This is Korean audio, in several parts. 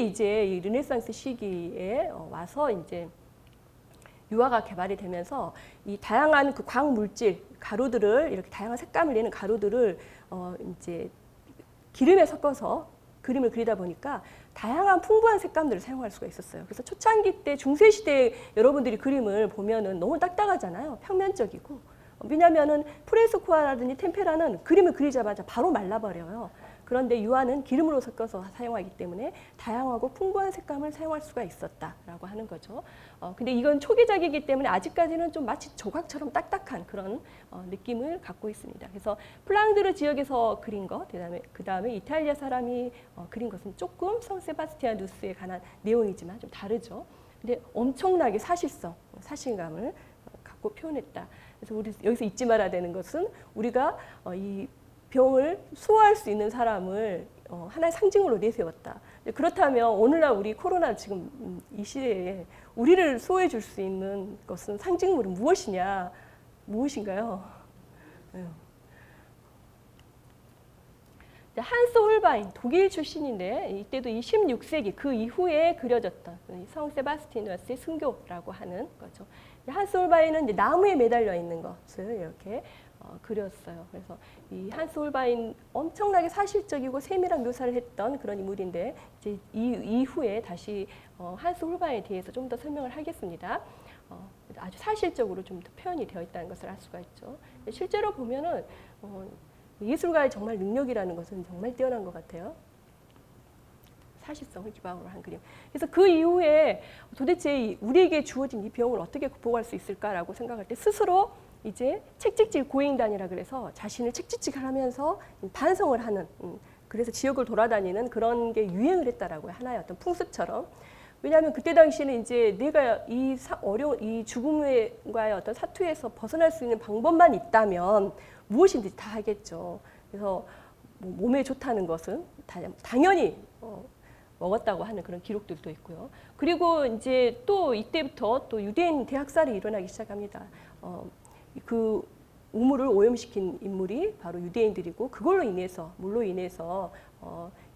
이제 이 르네상스 시기에 와서 이제 유화가 개발이 되면서 이 다양한 그 광물질 가루들을 이렇게 다양한 색감을 내는 가루들을 이제 기름에 섞어서 그림을 그리다 보니까 다양한 풍부한 색감들을 사용할 수가 있었어요. 그래서 초창기 때 중세 시대 여러분들이 그림을 보면은 너무 딱딱하잖아요. 평면적이고. 왜냐하면은 프레스코아라든지 템페라는 그림을 그리자마자 바로 말라버려요. 그런데 유화는 기름으로 섞어서 사용하기 때문에 다양하고 풍부한 색감을 사용할 수가 있었다라고 하는 거죠. 근데 이건 초기작이기 때문에 아직까지는 좀 마치 조각처럼 딱딱한 그런 느낌을 갖고 있습니다. 그래서 플랑드르 지역에서 그린 것, 그다음에 이탈리아 사람이 그린 것은 조금 성 세바스티아누스에 관한 내용이지만 좀 다르죠. 근데 엄청나게 사실감을 갖고 표현했다. 그래서 우리 여기서 잊지 말아야 되는 것은 우리가 이 병을 수호할 수 있는 사람을 하나의 상징으로 내세웠다. 그렇다면 오늘날 우리 코로나 지금 이 시대에 우리를 수호해 줄 수 있는 것은 상징물은 무엇이냐? 무엇인가요? 한스 홀바인 독일 출신인데 이때도 이 16세기 그 이후에 그려졌던 성 세바스티누스의 순교라고 하는 거죠. 한스 홀바인은 이제 나무에 매달려 있는 것을 이렇게 그렸어요. 그래서 이 한스 홀바인 엄청나게 사실적이고 세밀한 묘사를 했던 그런 인물인데 이제 이후에 다시 한스 홀바인에 대해서 좀 더 설명을 하겠습니다. 아주 사실적으로 좀 더 표현이 되어 있다는 것을 알 수가 있죠. 실제로 보면은 예술가의 정말 능력이라는 것은 정말 뛰어난 것 같아요. 사실성을 기반으로 한 그림. 그래서 그 이후에 도대체 우리에게 주어진 이 병을 어떻게 극복할 수 있을까라고 생각할 때 스스로 이제 책찍질 고잉단이라 그래서 자신을 책찍질하면서 반성을 하는 그래서 지역을 돌아다니는 그런 게 유행을 했다라고요. 하나의 어떤 풍습처럼. 왜냐하면 그때 당시에는 이제 내가 이 이 죽음과의 어떤 사투에서 벗어날 수 있는 방법만 있다면 무엇인지 다 하겠죠. 그래서 몸에 좋다는 것은 당연히 먹었다고 하는 그런 기록들도 있고요. 그리고 이제 또 이때부터 또 유대인 대학살이 일어나기 시작합니다. 그 우물을 오염시킨 인물이 바로 유대인들이고 그걸로 인해서 물로 인해서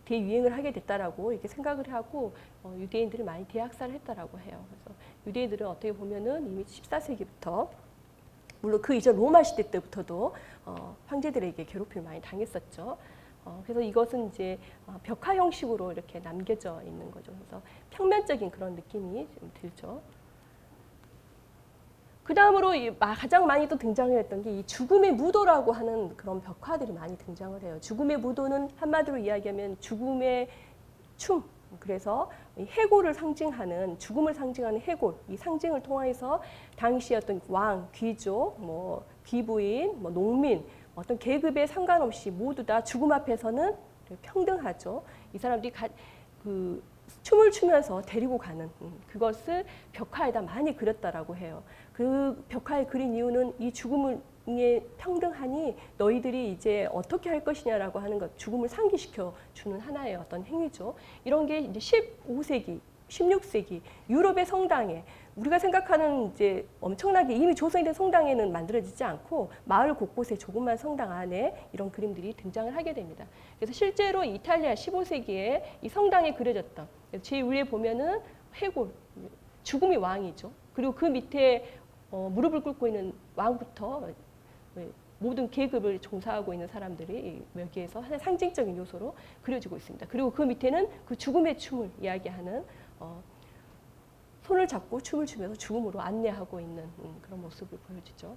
대유행을 하게 됐다라고 이렇게 생각을 하고 유대인들이 많이 대학살을 했다라고 해요. 그래서 유대인들은 어떻게 보면은 이미 14세기부터 물론 그 이전 로마 시대 때부터도 황제들에게 괴롭힘을 많이 당했었죠. 그래서 이것은 이제 벽화 형식으로 이렇게 남겨져 있는 거죠. 그래서 평면적인 그런 느낌이 좀 들죠. 그 다음으로 가장 많이 또 등장을 했던 게 이 죽음의 무도라고 하는 그런 벽화들이 많이 등장을 해요. 죽음의 무도는 한마디로 이야기하면 죽음의 춤. 그래서 해골을 상징하는 죽음을 상징하는 해골 이 상징을 통해서 당시 어떤 왕, 귀족, 뭐 귀부인, 뭐 농민 어떤 계급에 상관없이 모두 다 죽음 앞에서는 평등하죠. 이 사람들이 그 춤을 추면서 데리고 가는 그것을 벽화에다 많이 그렸다라고 해요. 그 벽화에 그린 이유는 이 죽음을 평등하니 너희들이 이제 어떻게 할 것이냐라고 하는 것, 죽음을 상기시켜 주는 하나의 어떤 행위죠. 이런 게 이제 15세기, 16세기 유럽의 성당에 우리가 생각하는 이제 엄청나게 이미 조성이 된 성당에는 만들어지지 않고 마을 곳곳에 조그만 성당 안에 이런 그림들이 등장을 하게 됩니다. 그래서 실제로 이탈리아 15세기에 이 성당에 그려졌던 제 위에 보면은 해골, 죽음이 왕이죠. 그리고 그 밑에 무릎을 꿇고 있는 왕부터 모든 계급을 종사하고 있는 사람들이 여기에서 하나의 상징적인 요소로 그려지고 있습니다. 그리고 그 밑에는 그 죽음의 춤을 이야기하는 손을 잡고 춤을 추면서 죽음으로 안내하고 있는 그런 모습을 보여주죠.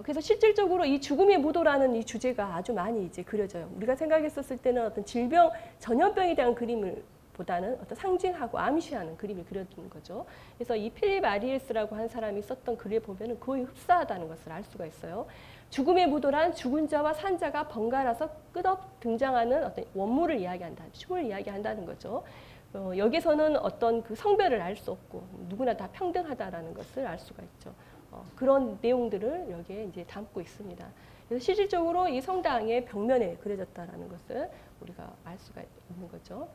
그래서 실질적으로 이 죽음의 무도라는 이 주제가 아주 많이 이제 그려져요. 우리가 생각했었을 때는 어떤 질병, 전염병에 대한 그림을 보다는 어떤 상징하고 암시하는 그림이 그려지는 거죠. 그래서 이 필립 아리에스라고 한 사람이 썼던 글을 보면 거의 흡사하다는 것을 알 수가 있어요. 죽음의 무도란 죽은 자와 산 자가 번갈아서 끝없 등장하는 어떤 원물을 이야기한다, 춤을 이야기한다는 거죠. 여기서는 어떤 그 성별을 알 수 없고 누구나 다 평등하다라는 것을 알 수가 있죠. 그런 내용들을 여기에 이제 담고 있습니다. 그래서 실질적으로 이 성당의 벽면에 그려졌다라는 것을 우리가 알 수가 있는 거죠.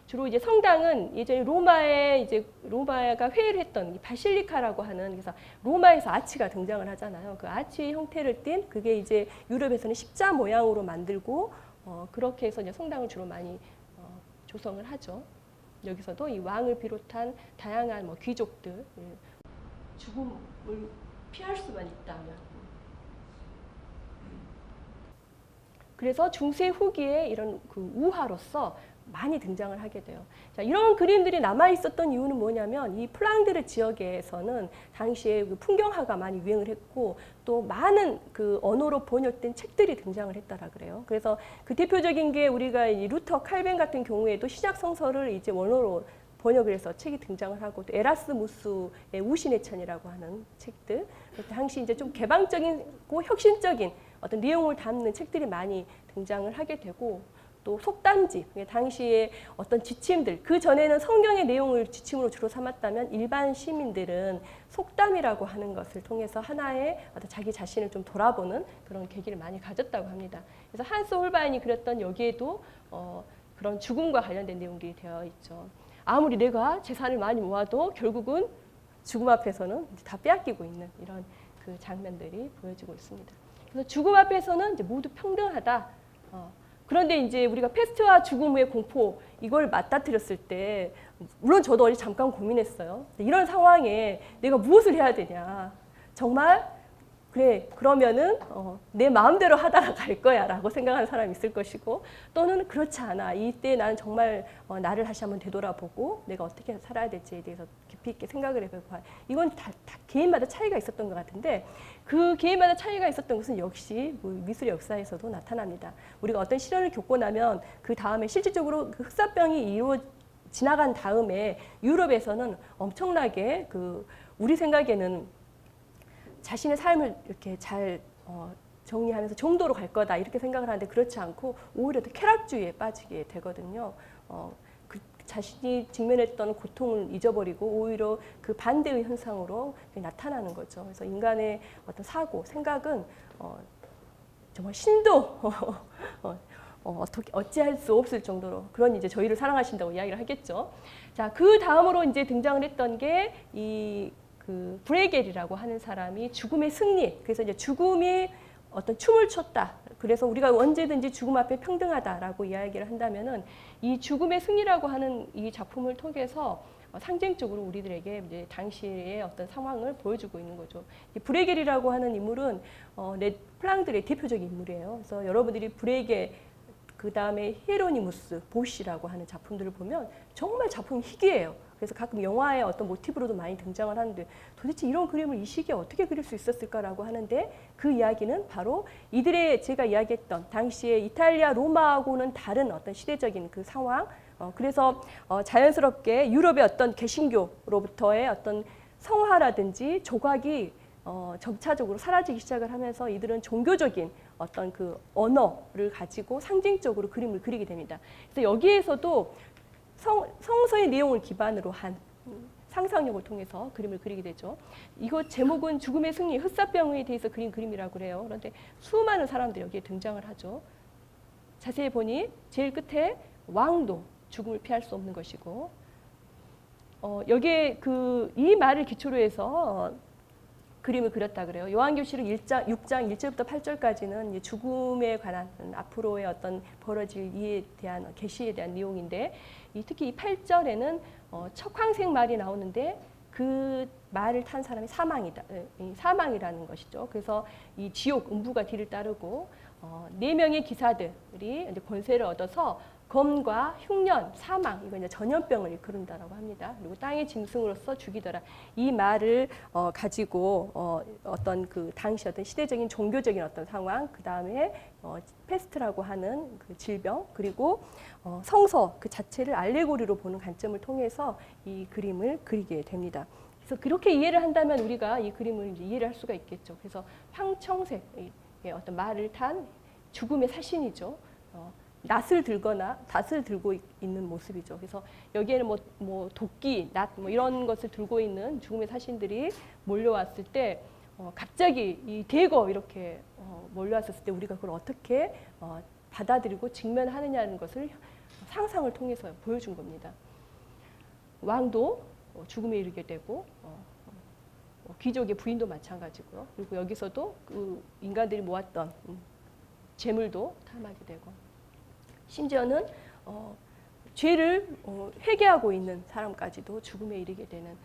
주로 이제 성당은 예전에 로마가 회의를 했던 이 바실리카라고 하는 그래서 로마에서 아치가 등장을 하잖아요. 그 아치 형태를 띤 그게 이제 유럽에서는 십자 모양으로 만들고 그렇게 해서 이제 성당을 주로 많이 조성을 하죠. 여기서도 이 왕을 비롯한 다양한 뭐 귀족들 죽음을 피할 수만 있다면. 그래서 중세 후기에 이런 그 우화로서 많이 등장을 하게 돼요. 자, 이런 그림들이 남아 있었던 이유는 뭐냐면 이 플랑드르 지역에서는 당시에 그 풍경화가 많이 유행을 했고 또 많은 그 언어로 번역된 책들이 등장을 했다라 그래요. 그래서 그 대표적인 게 우리가 이 루터 칼뱅 같은 경우에도 신약 성서를 이제 원어로 번역을 해서 책이 등장을 하고 또 에라스무스의 우신의 천이라고 하는 책들, 당시 이제 좀 개방적이고 혁신적인 어떤 내용을 담는 책들이 많이 등장을 하게 되고 또 속담집, 당시에 어떤 지침들, 그 전에는 성경의 내용을 지침으로 주로 삼았다면 일반 시민들은 속담이라고 하는 것을 통해서 하나의 어떤 자기 자신을 좀 돌아보는 그런 계기를 많이 가졌다고 합니다. 그래서 한스 홀바인이 그렸던 여기에도 그런 죽음과 관련된 내용들이 되어 있죠. 아무리 내가 재산을 많이 모아도 결국은 죽음 앞에서는 이제 다 빼앗기고 있는 이런 그 장면들이 보여지고 있습니다. 그래서 죽음 앞에서는 이제 모두 평등하다. 그런데 이제 우리가 패스트와 죽음의 공포 이걸 맞닥뜨렸을 때 물론 저도 어제 잠깐 고민했어요. 이런 상황에 내가 무엇을 해야 되냐. 정말 그래 그러면은 내 마음대로 하다가 갈 거야 라고 생각하는 사람이 있을 것이고 또는 그렇지 않아. 이때 나는 정말 나를 다시 한번 되돌아보고 내가 어떻게 살아야 될지에 대해서 깊이 있게 생각을 해보고 이건 다 개인마다 차이가 있었던 것 같은데 그 개인마다 차이가 있었던 것은 역시 뭐 미술의 역사에서도 나타납니다. 우리가 어떤 시련을 겪고 나면 그 다음에 실질적으로 그 흑사병이 지나간 다음에 유럽에서는 엄청나게 그 우리 생각에는 자신의 삶을 이렇게 잘 정리하면서 정도로 갈 거다 이렇게 생각을 하는데 그렇지 않고 오히려 더 쾌락주의에 빠지게 되거든요. 그 자신이 직면했던 고통을 잊어버리고 오히려 그 반대의 현상으로 나타나는 거죠. 그래서 인간의 어떤 사고, 생각은 정말 신도 어떻게 어찌할 수 없을 정도로 그런 이제 저희를 사랑하신다고 이야기를 하겠죠. 자, 그 다음으로 이제 등장을 했던 게 그 브레겔이라고 하는 사람이 죽음의 승리. 그래서 이제 죽음이 어떤 춤을 췄다. 그래서 우리가 언제든지 죽음 앞에 평등하다라고 이야기를 한다면은 이 죽음의 승리라고 하는 이 작품을 통해서 상징적으로 우리들에게 이제 당시의 어떤 상황을 보여주고 있는 거죠. 이 브레겔이라고 하는 인물은 플랑드르의 대표적인 인물이에요. 그래서 여러분들이 브레겔 그 다음에 히에로니무스 보시라고 하는 작품들을 보면 정말 작품이 희귀해요. 그래서 가끔 영화의 어떤 모티브로도 많이 등장을 하는데 도대체 이런 그림을 이 시기에 어떻게 그릴 수 있었을까라고 하는데 그 이야기는 바로 이들의 제가 이야기했던 당시에 이탈리아 로마하고는 다른 어떤 시대적인 그 상황 그래서 자연스럽게 유럽의 어떤 개신교로부터의 어떤 성화라든지 조각이 점차적으로 사라지기 시작을 하면서 이들은 종교적인 어떤 그 언어를 가지고 상징적으로 그림을 그리게 됩니다. 그래서 여기에서도 성서의 내용을 기반으로 한 상상력을 통해서 그림을 그리게 되죠. 이거 제목은 죽음의 승리, 흑사병에 대해서 그린 그림이라고 그래요. 그런데 수많은 사람들이 여기에 등장을 하죠. 자세히 보니 제일 끝에 왕도 죽음을 피할 수 없는 것이고 여기에 이 말을 기초로 해서 그림을 그렸다 그래요. 요한계시록 6장 1절부터 8절까지는 죽음에 관한 앞으로의 어떤 벌어질 일에 대한 계시에 대한 내용인데 특히 이 8절에는 척황생 말이 나오는데 그 말을 탄 사람이 사망이라는 것이죠. 그래서 이 지옥 음부가 뒤를 따르고 4명의 기사들이 이제 권세를 얻어서 검과 흉년, 사망, 이거 이제 전염병을 일컬는다라고 합니다. 그리고 땅의 짐승으로서 죽이더라. 이 말을 가지고 어떤 그 당시 어떤 시대적인 종교적인 어떤 상황, 그 다음에 패스트라고 하는 그 질병, 그리고 성서 그 자체를 알레고리로 보는 관점을 통해서 이 그림을 그리게 됩니다. 그래서 그렇게 이해를 한다면 우리가 이 그림을 이제 이해를 할 수가 있겠죠. 그래서 황청색의 어떤 말을 탄 죽음의 사신이죠. 낫을 들거나 닷을 들고 있는 모습이죠. 그래서 여기에는 뭐 도끼, 낫 뭐 이런 것을 들고 있는 죽음의 사신들이 몰려왔을 때 갑자기 이 대거 이렇게 몰려왔을 때 우리가 그걸 어떻게 받아들이고 직면하느냐는 것을 상상을 통해서 보여준 겁니다. 왕도 죽음에 이르게 되고 귀족의 부인도 마찬가지고요. 그리고 여기서도 그 인간들이 모았던 재물도 탐하게 되고 심지어는 죄를 회개하고 있는 사람까지도 죽음에 이르게 되는.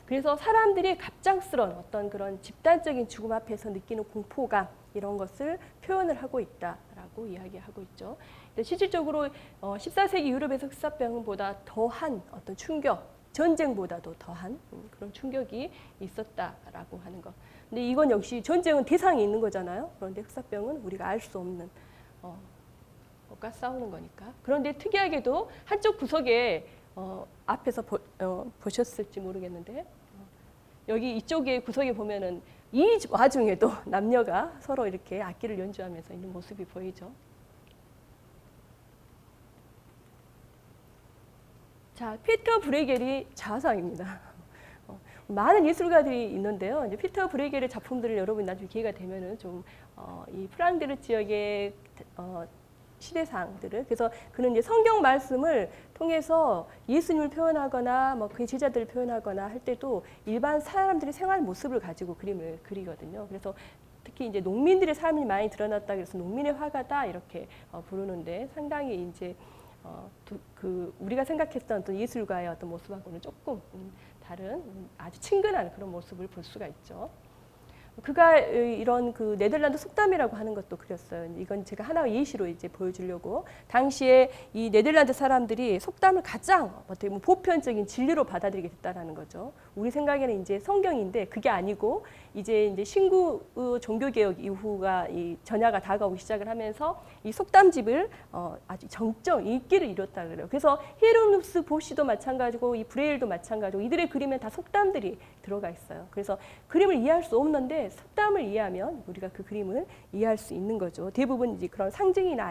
그래서 사람들이 갑작스러운 어떤 그런 집단적인 죽음 앞에서 느끼는 공포감 이런 것을 표현을 하고 있다라고 이야기하고 있죠. 실질적으로 14세기 유럽에서 흑사병보다 더한 어떤 충격, 전쟁보다도 더한 그런 충격이 있었다라고 하는 것. 근데 이건 역시 전쟁은 대상이 있는 거잖아요. 그런데 흑사병은 우리가 알 수 없는 것과 싸우는 거니까. 그런데 특이하게도 한쪽 구석에 앞에서 보셨을지 모르겠는데 여기 이쪽에 구석에 보면은 이 와중에도 남녀가 서로 이렇게 악기를 연주하면서 있는 모습이 보이죠. 자, 피터 브레겔이 자화상입니다. 많은 예술가들이 있는데요. 이제 피터 브레겔의 작품들을 여러분 나중에 기회가 되면은 좀 이 프랑드르 지역의 시대상들을, 그래서 그는 이제 성경 말씀을 통해서 예수님을 표현하거나 뭐 그의 제자들을 표현하거나 할 때도 일반 사람들의 생활 모습을 가지고 그림을 그리거든요. 그래서 특히 이제 농민들의 삶이 많이 드러났다 그래서 농민의 화가다 이렇게 부르는데 상당히 이제 우리가 생각했던 어떤 예술가의 어떤 모습하고는 조금 다른 아주 친근한 그런 모습을 볼 수가 있죠. 그가 이런 그 네덜란드 속담이라고 하는 것도 그렸어요. 이건 제가 하나의 예시로 이제 보여주려고. 당시에 이 네덜란드 사람들이 속담을 가장 어떻게 보면 보편적인 진리로 받아들이게 됐다라는 거죠. 우리 생각에는 이제 성경인데 그게 아니고 이제 신구 종교 개혁 이후가 이 전야가 다가오기 시작을 하면서 이 속담집을 아주 정점 인기를 이뤘다 그래요. 그래서 히에로누스 보시도 마찬가지고 이 브레일도 마찬가지고 이들의 그림에 다 속담들이 들어가 있어요. 그래서 그림을 이해할 수 없는데 속담을 이해하면 우리가 그 그림을 이해할 수 있는 거죠. 대부분 이제 그런 상징이나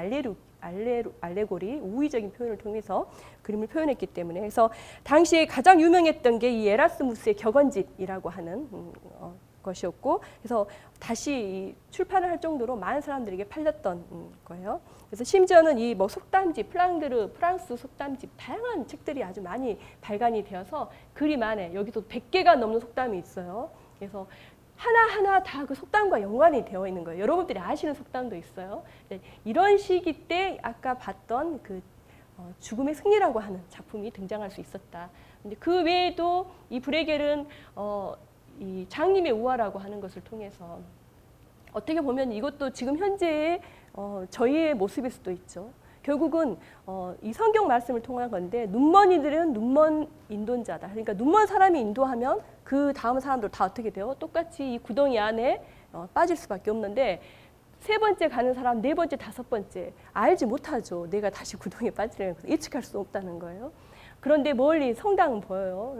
알레고리, 우의적인 표현을 통해서 그림을 표현했기 때문에. 그래서 당시에 가장 유명했던 게 이 에라스무스의 격언집이라고 하는 것이었고, 그래서 다시 출판을 할 정도로 많은 사람들에게 팔렸던 거예요. 그래서 심지어는 이 뭐 속담집, 프랑스 속담집, 다양한 책들이 아주 많이 발간이 되어서 그림 안에 여기도 100개가 넘는 속담이 있어요. 그래서 하나하나 다 그 속담과 연관이 되어 있는 거예요. 여러분들이 아시는 속담도 있어요. 이런 시기 때 아까 봤던 그 죽음의 승리라고 하는 작품이 등장할 수 있었다. 근데 그 외에도 이 브레겔은 이 장님의 우화라고 하는 것을 통해서 어떻게 보면 이것도 지금 현재의 저희의 모습일 수도 있죠. 결국은 이 성경 말씀을 통한 건데 눈먼 이들은 눈먼 인도자다. 그러니까 눈먼 사람이 인도하면 그 다음 사람들 다 어떻게 돼요? 똑같이 이 구덩이 안에 빠질 수밖에 없는데 세 번째 가는 사람, 네 번째, 다섯 번째 알지 못하죠. 내가 다시 구덩이에 빠지려는 것을 예측할 수 없다는 거예요. 그런데 멀리 성당은 보여요.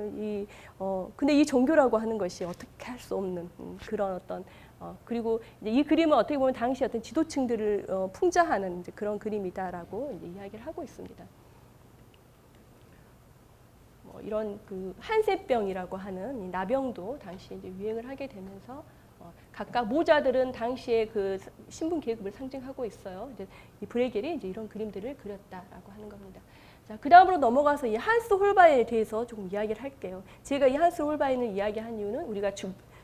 근데 이 종교라고 하는 것이 어떻게 할 수 없는 그런 어떤 그리고 이제 이 그림은 어떻게 보면 당시 어떤 지도층들을 풍자하는 이제 그런 그림이다라고 이제 이야기를 하고 있습니다. 이런 그 한세병이라고 하는 이 나병도 당시 이제 유행을 하게 되면서 각각 모자들은 당시에 그 신분 계급을 상징하고 있어요. 이제 이 브레겔이 이제 이런 그림들을 그렸다라고 하는 겁니다. 자, 그 다음으로 넘어가서 이 한스 홀바인에 대해서 조금 이야기를 할게요. 제가 이 한스 홀바인을 이야기한 이유는 우리가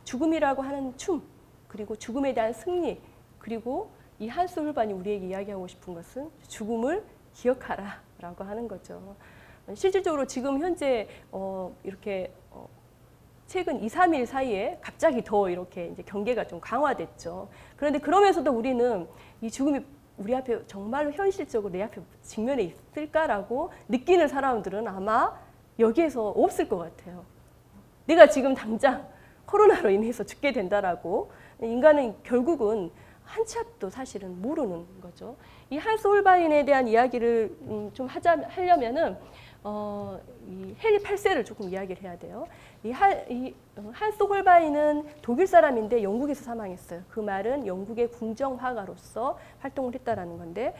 죽음이라고 하는 춤, 그리고 죽음에 대한 승리, 그리고 이 한스 홀바인이 우리에게 이야기하고 싶은 것은 죽음을 기억하라 라고 하는 거죠. 실질적으로 지금 현재 이렇게 최근 2, 3일 사이에 갑자기 더 이렇게 이제 경계가 좀 강화됐죠. 그런데 그러면서도 우리는 이 죽음이 우리 앞에 정말로 현실적으로 내 앞에 직면에 있을까라고 느끼는 사람들은 아마 여기에서 없을 것 같아요. 내가 지금 당장 코로나로 인해서 죽게 된다라고 인간은 결국은 한 치 앞도 사실은 모르는 거죠. 이 한스 홀바인에 대한 이야기를 좀 하려면은 이 헨리 8세를 조금 이야기를 해야 돼요. 이 한스 홀바인은 독일 사람인데 영국에서 사망했어요. 그 말은 영국의 궁정화가로서 활동을 했다라는 건데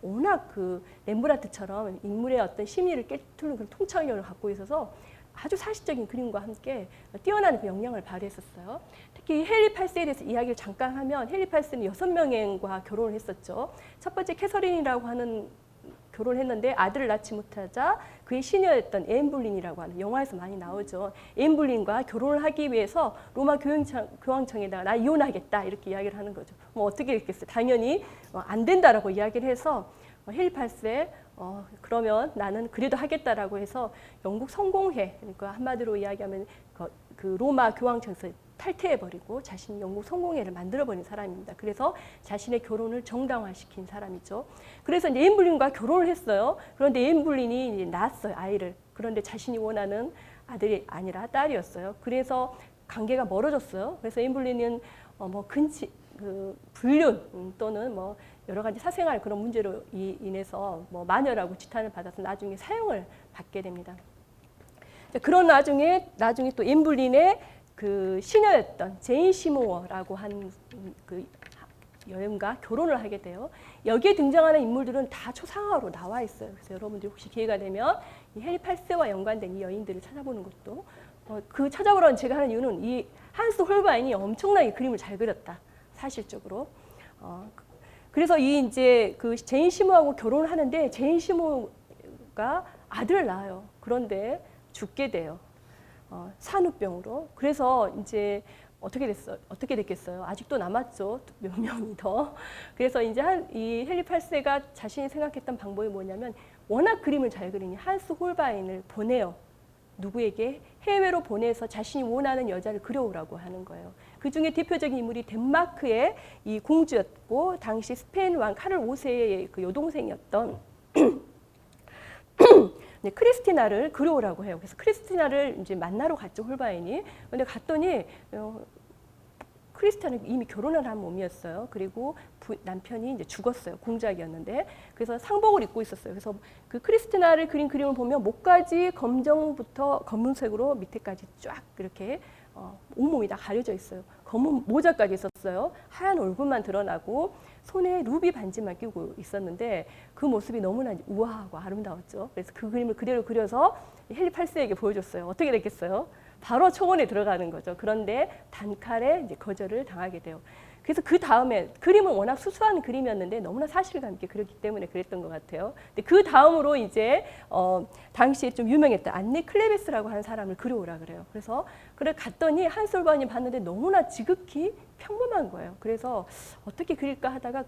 워낙 그 렘브란트처럼 인물의 어떤 심리를 깨트리는 그런 통찰력을 갖고 있어서 아주 사실적인 그림과 함께 뛰어난 그 역량을 발휘했었어요. 특히 헨리 8세에 대해서 이야기를 잠깐 하면 헨리 8세는 6명과 결혼을 했었죠. 첫 번째 캐서린이라고 하는 결혼을 했는데 아들을 낳지 못하자 그의 시녀였던 앤 볼린이라고 하는 영화에서 많이 나오죠. 앤 볼린과 결혼을 하기 위해서 로마 교황청에다가 나 이혼하겠다 이렇게 이야기를 하는 거죠. 뭐 어떻게 했겠어요? 당연히 안 된다라고 이야기를 해서 헨리 8세 그러면 나는 그래도 하겠다라고 해서 영국 성공회, 그러니까 한마디로 이야기하면 그 로마 교황청에서 탈퇴해버리고 자신이 영국 성공회를 만들어버린 사람입니다. 그래서 자신의 결혼을 정당화시킨 사람이죠. 그래서 이제 엠블린과 결혼을 했어요. 그런데 엠블린이 이제 낳았어요, 아이를. 그런데 자신이 원하는 아들이 아니라 딸이었어요. 그래서 관계가 멀어졌어요. 그래서 엠블린은 불륜 또는 뭐 여러 가지 사생활 그런 문제로 인해서 뭐 마녀라고 지탄을 받아서 나중에 사형을 받게 됩니다. 그런 나중에 또 엠블린의 그 시녀였던 제인 시모어라고 한 그 여인과 결혼을 하게 돼요. 여기에 등장하는 인물들은 다 초상화로 나와 있어요. 그래서 여러분들이 혹시 기회가 되면 이 해리 8세와 연관된 이 여인들을 찾아보는 것도 그 찾아보라는 제가 하는 이유는 이 한스 홀바인이 엄청나게 그림을 잘 그렸다. 사실적으로. 그래서 이제 그 제인 시모하고 결혼을 하는데 제인 시모가 아들을 낳아요. 그런데 죽게 돼요. 산후병으로. 그래서 이제 어떻게 됐겠어요? 아직도 남았죠. 몇 명이 더. 그래서 이제 이 헨리 8세가 자신이 생각했던 방법이 뭐냐면 워낙 그림을 잘 그리니 한스 홀바인을 보내요. 누구에게? 해외로 보내서 자신이 원하는 여자를 그려오라고 하는 거예요. 그 중에 대표적인 인물이 덴마크의 이 공주였고 당시 스페인 왕 카를 5세의 그 여동생이었던 크리스티나를 그려오라고 해요. 그래서 크리스티나를 이제 만나러 갔죠, 홀바인이. 근데 갔더니 크리스티나는 이미 결혼을 한 몸이었어요. 그리고 남편이 이제 죽었어요. 공작이었는데. 그래서 상복을 입고 있었어요. 그래서 그 크리스티나를 그린 그림을 보면 목까지 검정부터 검은색으로 밑에까지 쫙 이렇게 온몸이 다 가려져 있어요. 검은 모자까지 있었어요. 하얀 얼굴만 드러나고 손에 루비 반지만 끼고 있었는데 그 모습이 너무나 우아하고 아름다웠죠. 그래서 그 그림을 그대로 그려서 헨리 8세에게 보여줬어요. 어떻게 됐겠어요? 바로 청원에 들어가는 거죠. 그런데 단칼에 이제 거절을 당하게 돼요. 그래서 그 다음에 그림은 워낙 수수한 그림이었는데 너무나 사실감 있게 그렸기 때문에 그랬던 것 같아요. 근데 그 다음으로 이제 당시에 좀 유명했던 안네 클레베스라고 하는 사람을 그려오라 그래요. 그래서 갔더니 한스 홀바인이 봤는데 너무나 지극히 평범한 거예요. 그래서 어떻게 그릴까 하다가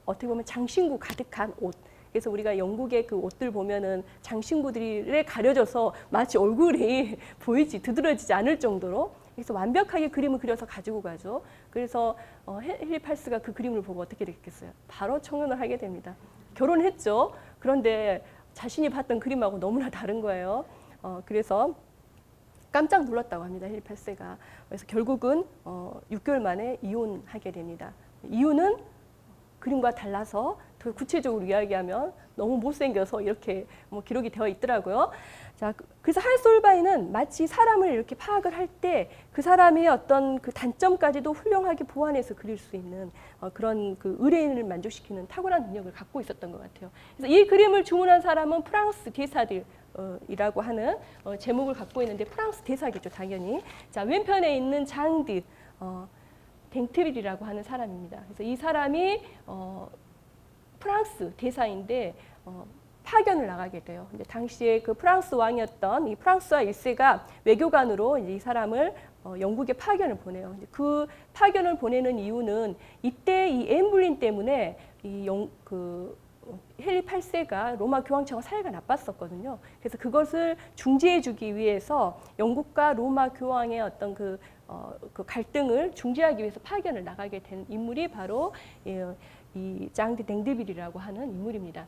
어떻게 보면 장신구 가득한 옷. 그래서 우리가 영국의 그 옷들 보면은 장신구들에 가려져서 마치 얼굴이 드드러지지 않을 정도로 그래서 완벽하게 그림을 그려서 가지고 가죠. 그래서 헨리 8세가 그 그림을 보고 어떻게 됐겠어요? 바로 청혼을 하게 됩니다. 결혼했죠. 그런데 자신이 봤던 그림하고 너무나 다른 거예요. 그래서 깜짝 놀랐다고 합니다. 헨리 8세가. 그래서 결국은 6개월 만에 이혼하게 됩니다. 이유는 그림과 달라서 더 구체적으로 이야기하면 너무 못생겨서 이렇게 기록이 되어 있더라고요. 자, 그래서 한스 홀바인은 마치 사람을 이렇게 파악을 할 때 그 사람의 어떤 그 단점까지도 훌륭하게 보완해서 그릴 수 있는 그런 그 의뢰인을 만족시키는 탁월한 능력을 갖고 있었던 것 같아요. 그래서 이 그림을 주문한 사람은 프랑스 대사들이라고 하는 제목을 갖고 있는데 프랑스 대사겠죠, 당연히. 자, 왼편에 있는 장드 댕트빌이라고 하는 사람입니다. 그래서 이 사람이 프랑스 대사인데 파견을 나가게 돼요. 이제 당시에 그 프랑스 왕이었던 이 프랑스와 1세가 외교관으로 이제 이 사람을 영국에 파견을 보내요. 이제 그 파견을 보내는 이유는 이때 이 엠블린 때문에 헨리 8세가 로마 교황청과 사이가 나빴었거든요. 그래서 그것을 중지해주기 위해서 영국과 로마 교황의 어떤 그 갈등을 중지하기 위해서 파견을 나가게 된 인물이 바로 이 장드 댕드빌이라고 하는 인물입니다.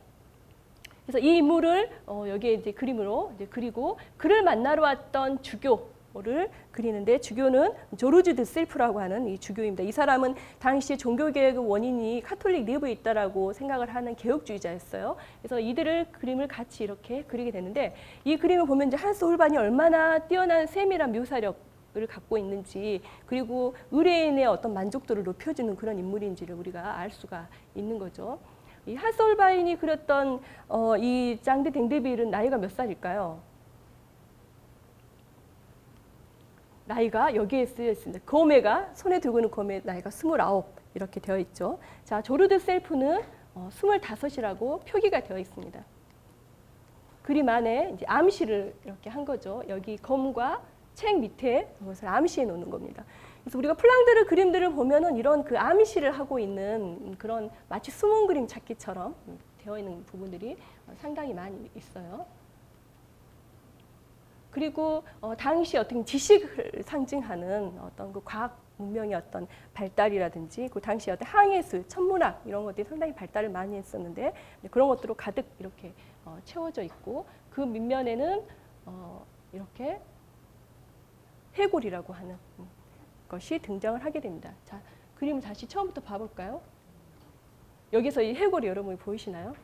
그래서 이 인물을 여기에 이제 그림으로 이제 그리고 그를 만나러 왔던 주교를 그리는데 주교는 조르주 드 셀프라고 하는 이 주교입니다. 이 사람은 당시 종교개혁의 원인이 카톨릭 내부에 있다라고 생각을 하는 개혁주의자였어요. 그래서 이들을 그림을 같이 이렇게 그리게 되는데 이 그림을 보면 이제 한스 홀바인이 얼마나 뛰어난 세밀한 묘사력 을 갖고 있는지 그리고 의뢰인의 어떤 만족도를 높여주는 그런 인물인지를 우리가 알 수가 있는 거죠. 이 한스 홀바인이 그렸던 이 장드 댕드빌은 나이가 몇 살일까요? 나이가 여기에 쓰여 있습니다. 거메가 손에 들고 있는 거메 나이가 29 이렇게 되어 있죠. 자, 조르드 셀프는 25이라고 표기가 되어 있습니다. 그림 안에 이제 암시를 이렇게 한 거죠. 여기 검과 책 밑에 그것을 암시해 놓는 겁니다. 그래서 우리가 플랑드르 그림들을 보면은 이런 그 암시를 하고 있는 그런 마치 숨은 그림 찾기처럼 되어 있는 부분들이 상당히 많이 있어요. 그리고 당시 어떤 지식을 상징하는 어떤 그 과학 문명의 어떤 발달이라든지 그 당시 어떤 항해술, 천문학 이런 것들이 상당히 발달을 많이 했었는데 그런 것들로 가득 이렇게 채워져 있고 그 밑면에는 이렇게 해골이라고 하는 것이 등장을 하게 됩니다. 자, 그림을 다시 처음부터 봐볼까요? 여기서 이 해골이 여러분이 보이시나요?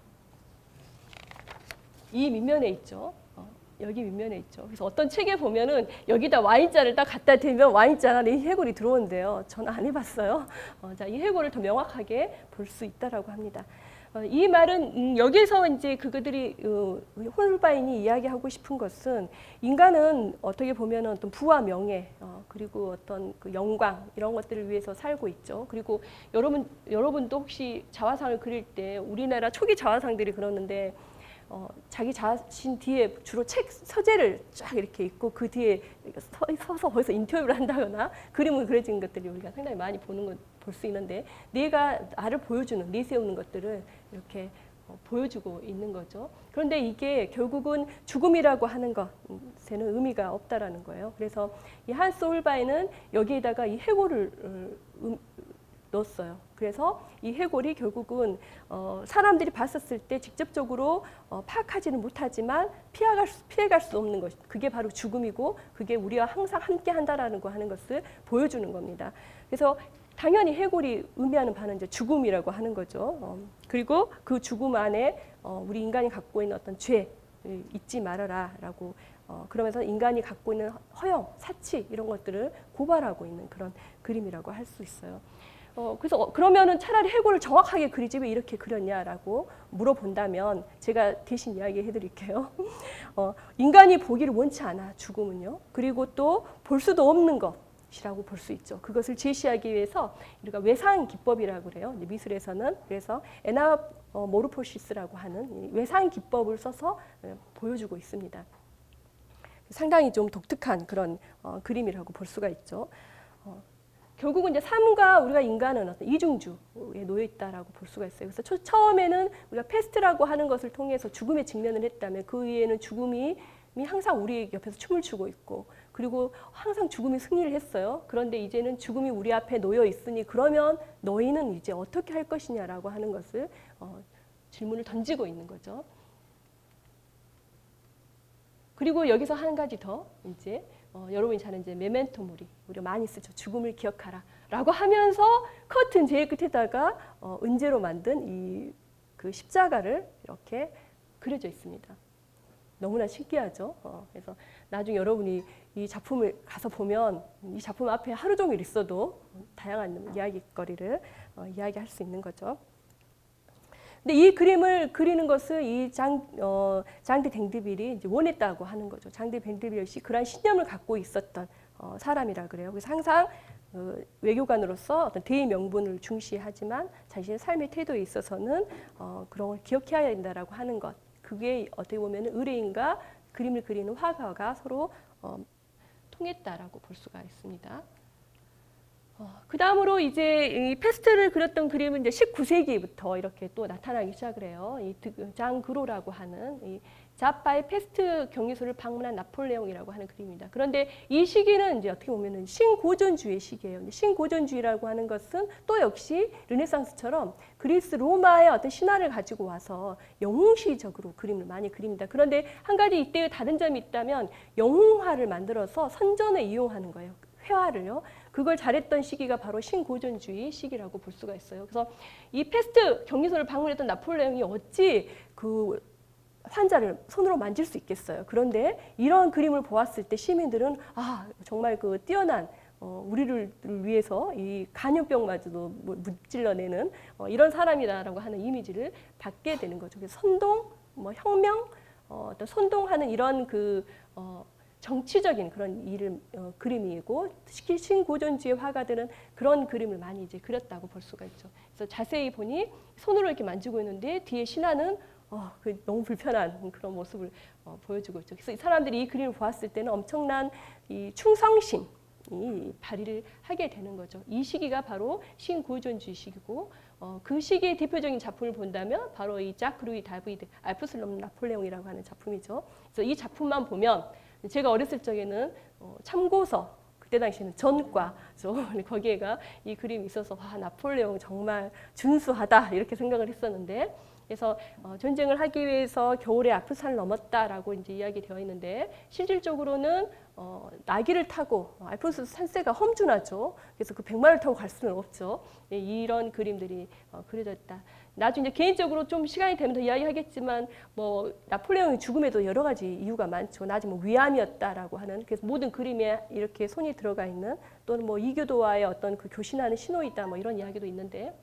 이 밑면에 있죠. 여기 밑면에 있죠. 그래서 어떤 책에 보면은 여기다 와인잔을 딱 갖다 대면 와인잔 안에 이 해골이 들어온대요. 저는 안 해봤어요. 자, 이 해골을 더 명확하게 볼 수 있다라고 합니다. 이 말은 여기서 이제 그들이 홀바인이 이야기하고 싶은 것은 인간은 어떻게 보면 어떤 부와 명예 그리고 어떤 그 영광 이런 것들을 위해서 살고 있죠. 그리고 여러분도 혹시 자화상을 그릴 때 우리나라 초기 자화상들이 그러는데 자기 자신 뒤에 주로 책 서재를 쫙 이렇게 있고 그 뒤에 서서 거기서 인터뷰를 한다거나 그림을 그려진 것들이 우리가 상당히 많이 볼 수 있는데 내가 나를 보여주는 내세우는 것들을 이렇게 보여주고 있는 거죠. 그런데 이게 결국은 죽음이라고 하는 것에는 의미가 없다라는 거예요. 그래서 이 한스 홀바인은 여기에다가 이 해골을 넣었어요. 그래서 이 해골이 결국은 사람들이 봤었을 때 직접적으로 파악하지는 못하지만 피해갈 수 없는 것, 그게 바로 죽음이고 그게 우리와 항상 함께 한다라는 거 하는 것을 보여주는 겁니다. 그래서 당연히 해골이 의미하는 바는 이제 죽음이라고 하는 거죠. 그리고 그 죽음 안에 우리 인간이 갖고 있는 어떤 죄 잊지 말아라라고 그러면서 인간이 갖고 있는 허영, 사치 이런 것들을 고발하고 있는 그런 그림이라고 할 수 있어요. 그래서 그러면은 차라리 해골을 정확하게 그리지 왜 이렇게 그렸냐라고 물어본다면 제가 대신 이야기해 드릴게요. 인간이 보기를 원치 않아, 죽음은요. 그리고 또 볼 수도 없는 것이라고 볼 수 있죠. 그것을 제시하기 위해서 우리가 외상 기법이라고 그래요. 미술에서는. 그래서 에나모르포시스라고 하는 외상 기법을 써서 보여주고 있습니다. 상당히 좀 독특한 그런 그림이라고 볼 수가 있죠. 결국은 이제 삶과 우리가 인간은 어떤 이중주에 놓여 있다라고 볼 수가 있어요. 그래서 처음에는 우리가 패스트라고 하는 것을 통해서 죽음에 직면을 했다면 그 위에는 죽음이 항상 우리 옆에서 춤을 추고 있고 그리고 항상 죽음이 승리를 했어요. 그런데 이제는 죽음이 우리 앞에 놓여 있으니 그러면 너희는 이제 어떻게 할 것이냐라고 하는 것을 질문을 던지고 있는 거죠. 그리고 여기서 한 가지 더 이제 여러분이 잘 이제 메멘토 모리 우리가 많이 쓰죠. 죽음을 기억하라라고 하면서 커튼 제일 끝에다가 은재로 만든 이 그 십자가를 이렇게 그려져 있습니다. 너무나 신기하죠. 그래서 나중에 여러분이 이 작품을 가서 보면 이 작품 앞에 하루 종일 있어도 다양한 이야기거리를 이야기할 수 있는 거죠. 근데 이 그림을 그리는 것을 이 장드 댕드빌이 이제 원했다고 하는 거죠. 장드 댕드빌 역시 그러한 신념을 갖고 있었던 사람이라 그래요. 그래서 항상 외교관으로서 어떤 대의 명분을 중시하지만 자신의 삶의 태도에 있어서는 그런 걸 기억해야 된다라고 하는 것. 그게 어떻게 보면 의뢰인과 그림을 그리는 화가가 서로 통했다라고 볼 수가 있습니다. 그 다음으로 이제 이 페스트를 그렸던 그림은 이제 19세기부터 이렇게 또 나타나기 시작을 해요. 이 장 그로라고 하는 이 자파의 페스트 격리소를 방문한 나폴레옹이라고 하는 그림입니다. 그런데 이 시기는 이제 어떻게 보면은 신고전주의 시기예요. 신고전주의라고 하는 것은 또 역시 르네상스처럼 그리스 로마의 어떤 신화를 가지고 와서 영웅시적으로 그림을 많이 그립니다. 그런데 한 가지 이때의 다른 점이 있다면 영웅화를 만들어서 선전에 이용하는 거예요. 회화를요. 그걸 잘했던 시기가 바로 신고전주의 시기라고 볼 수가 있어요. 그래서 이 페스트 격리소를 방문했던 나폴레옹이 어찌 그 환자를 손으로 만질 수 있겠어요. 그런데 이런 그림을 보았을 때 시민들은 정말 그 뛰어난 우리를 위해서 이 간염병마저도 무찔러내는 이런 사람이다라고 하는 이미지를 받게 되는 거죠. 그래서 선동, 혁명, 어떤 선동하는 이런 정치적인 그런 일을 그림이고 특히 신고전주의 화가들은 그런 그림을 많이 이제 그렸다고 볼 수가 있죠. 그래서 자세히 보니 손으로 이렇게 만지고 있는데 뒤에 신하는 너무 불편한 그런 모습을 보여주고 있죠. 그래서 이 사람들이 이 그림을 보았을 때는 엄청난 이 충성심이 발휘를 하게 되는 거죠. 이 시기가 바로 신고전주의 시기고 그 시기의 대표적인 작품을 본다면 바로 이 자크 루이 다비드 알프슬롬 나폴레옹이라고 하는 작품이죠. 그래서 이 작품만 보면 제가 어렸을 적에는 참고서 그때 당시에는 전과죠. 거기에가 이 그림이 있어서 와, 나폴레옹 정말 준수하다 이렇게 생각을 했었는데 그래서 전쟁을 하기 위해서 겨울에 알프스산을 넘었다라고 이제 이야기되어 있는데 실질적으로는 나귀를 타고 알프스 산세가 험준하죠. 그래서 그 백마를 타고 갈 수는 없죠. 이런 그림들이 그려져 있다. 나중에 개인적으로 좀 시간이 되면 더 이야기하겠지만 뭐 나폴레옹의 죽음에도 여러 가지 이유가 많죠. 나중에 뭐 위암이었다라고 하는 그래서 모든 그림에 이렇게 손이 들어가 있는 또는 뭐 이교도와의 어떤 그 교신하는 신호이다 뭐 이런 이야기도 있는데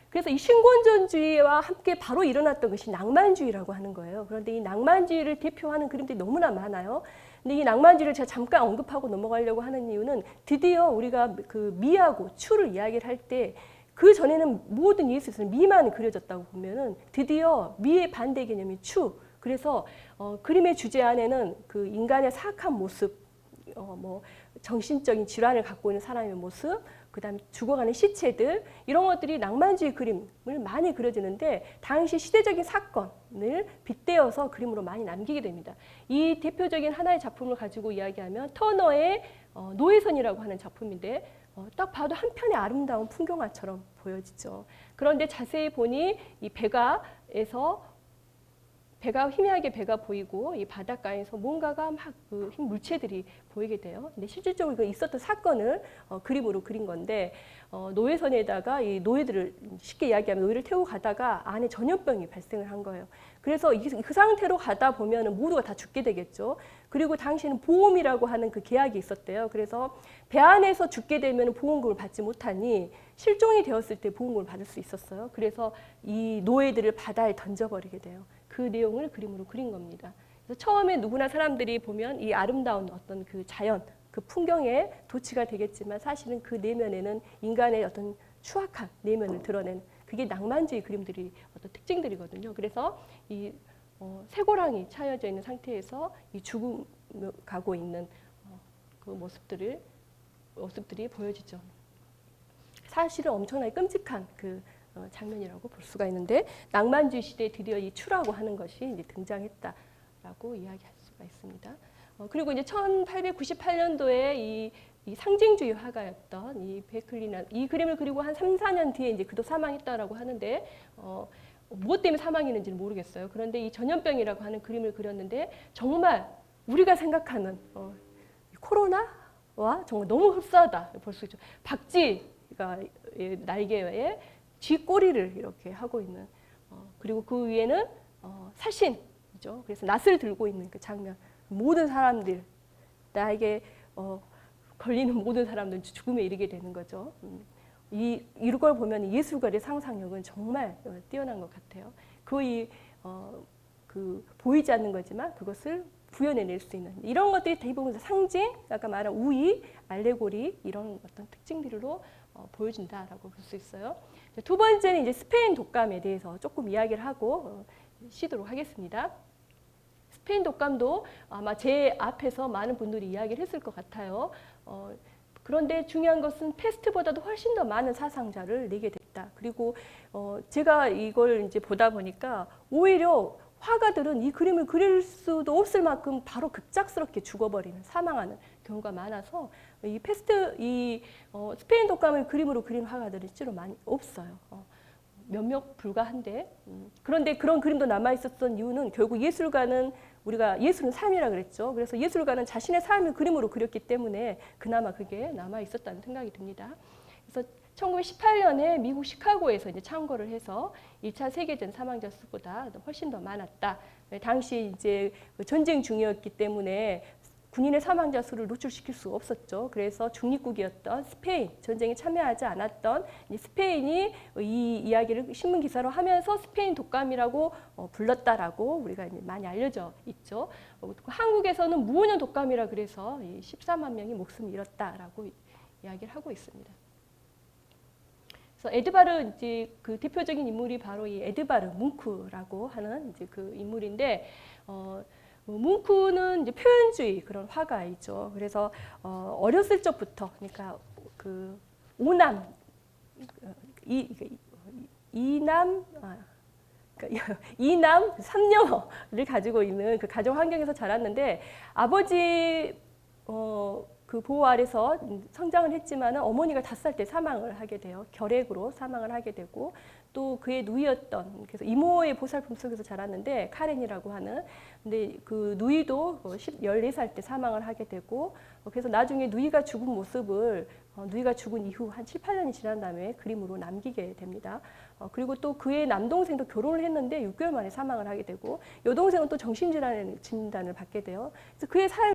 그래서 이 신권전주의와 함께 바로 일어났던 것이 낭만주의라고 하는 거예요. 그런데 이 낭만주의를 대표하는 그림들이 너무나 많아요. 근데 이 낭만주의를 제가 잠깐 언급하고 넘어가려고 하는 이유는 드디어 우리가 그 미하고 추를 이야기를 할 때 그 전에는 모든 예술에서는 미만 그려졌다고 보면은 드디어 미의 반대 개념이 추. 그래서 그림의 주제 안에는 그 인간의 사악한 모습, 뭐 정신적인 질환을 갖고 있는 사람의 모습, 그다음 죽어가는 시체들 이런 것들이 낭만주의 그림을 많이 그려지는데 당시 시대적인 사건을 빗대어서 그림으로 많이 남기게 됩니다. 이 대표적인 하나의 작품을 가지고 이야기하면 터너의 노예선이라고 하는 작품인데 딱 봐도 한편의 아름다운 풍경화처럼 보여지죠. 그런데 자세히 보니 이 희미하게 배가 보이고 이 바닷가에서 뭔가가 막 그 흰 물체들이 보이게 돼요. 근데 실질적으로 있었던 사건을 그림으로 그린 건데 노예선에다가 이 노예들을 쉽게 이야기하면 노예를 태우고 가다가 안에 전염병이 발생을 한 거예요. 그래서 그 상태로 가다 보면은 모두가 다 죽게 되겠죠. 그리고 당시에는 보험이라고 하는 그 계약이 있었대요. 그래서 배 안에서 죽게 되면 보험금을 받지 못하니 실종이 되었을 때 보험금을 받을 수 있었어요. 그래서 이 노예들을 바다에 던져버리게 돼요. 그 내용을 그림으로 그린 겁니다. 그래서 처음에 누구나 사람들이 보면 이 아름다운 어떤 그 자연, 그 풍경에 도취가 되겠지만 사실은 그 내면에는 인간의 어떤 추악한 내면을 드러낸 그게 낭만주의 그림들이 어떤 특징들이거든요. 그래서 이 쇠고랑이 차여져 있는 상태에서 이 죽음 가고 있는 그 모습들이 보여지죠. 사실은 엄청나게 끔찍한 그 장면이라고 볼 수가 있는데 낭만주의 시대에 드디어 이 추라고 하는 것이 이제 등장했다라고 이야기할 수가 있습니다. 그리고 이제 1898년도에 이 상징주의 화가였던 이 베클리나 이 그림을 그리고 한 3, 4년 뒤에 이제 그도 사망했다라고 하는데 무엇 때문에 사망했는지는 모르겠어요. 그런데 이 전염병이라고 하는 그림을 그렸는데 정말 우리가 생각하는 코로나와 정말 너무 흡사하다 볼 수 있죠. 박쥐가 날개에 쥐꼬리를 이렇게 하고 있는 그리고 그 위에는 사신이죠. 그래서 낫을 들고 있는 그 장면. 모든 사람들 나에게 걸리는 모든 사람들은 죽음에 이르게 되는 거죠. 이걸 보면 예술가의 상상력은 정말 뛰어난 것 같아요. 거의 보이지 않는 거지만 그것을 구현해낼 수 있는 이런 것들이 대부분 상징, 아까 말한 우의, 알레고리 이런 어떤 특징들로 보여준다라고 볼 수 있어요. 두 번째는 이제 스페인 독감에 대해서 조금 이야기를 하고 쉬도록 하겠습니다. 스페인 독감도 아마 제 앞에서 많은 분들이 이야기를 했을 것 같아요. 그런데 중요한 것은 패스트보다도 훨씬 더 많은 사상자를 내게 됐다. 그리고 제가 이걸 이제 보다 보니까 오히려 화가들은 이 그림을 그릴 수도 없을 만큼 바로 급작스럽게 죽어버리는, 사망하는 경우가 많아서 스페인 독감을 그림으로 그린 화가들은 실제로 많이 없어요. 몇몇 불가한데 그런데 그런 그림도 남아 있었던 이유는 결국 우리가 예술은 삶이라 그랬죠. 그래서 예술가는 자신의 삶을 그림으로 그렸기 때문에 그나마 그게 남아 있었다는 생각이 듭니다. 그래서 1918년에 미국 시카고에서 이제 참고를 해서 2차 세계전 사망자 수보다 훨씬 더 많았다. 당시 이제 전쟁 중이었기 때문에 군인의 사망자 수를 노출시킬 수가 없었죠. 그래서 중립국이었던 스페인, 전쟁에 참여하지 않았던 스페인이 이 이야기를 신문 기사로 하면서 스페인 독감이라고 불렀다라고 우리가 이제 많이 알려져 있죠. 한국에서는 무은연 독감이라 그래서 14만 명이 목숨을 잃었다라고 이야기를 하고 있습니다. 그래서 에드바르 이제 그 대표적인 인물이 바로 이 에드바르 뭉크라고 하는 이제 그 인물인데. 뭉크는 이제 표현주의 그런 화가이죠. 그래서 어렸을 적부터, 그러니까 그 오남 이남 그러니까 이남 삼녀를 가지고 있는 그 가정 환경에서 자랐는데 아버지 그 보호 아래서 성장을 했지만은 어머니가 5살 때 사망을 하게 돼요. 결핵으로 사망을 하게 되고 또 그의 누이였던 그래서 이모의 보살핌 속에서 자랐는데 카렌이라고 하는 근데 그 누이도 14살 때 사망을 하게 되고 그래서 나중에 누이가 죽은 모습을 누이가 죽은 이후 한 7, 8년이 지난 다음에 그림으로 남기게 됩니다. 그리고 또 그의 남동생도 결혼을 했는데 6개월 만에 사망을 하게 되고 여동생은 또 정신질환의 진단을 받게 돼요. 그래서 그의 삶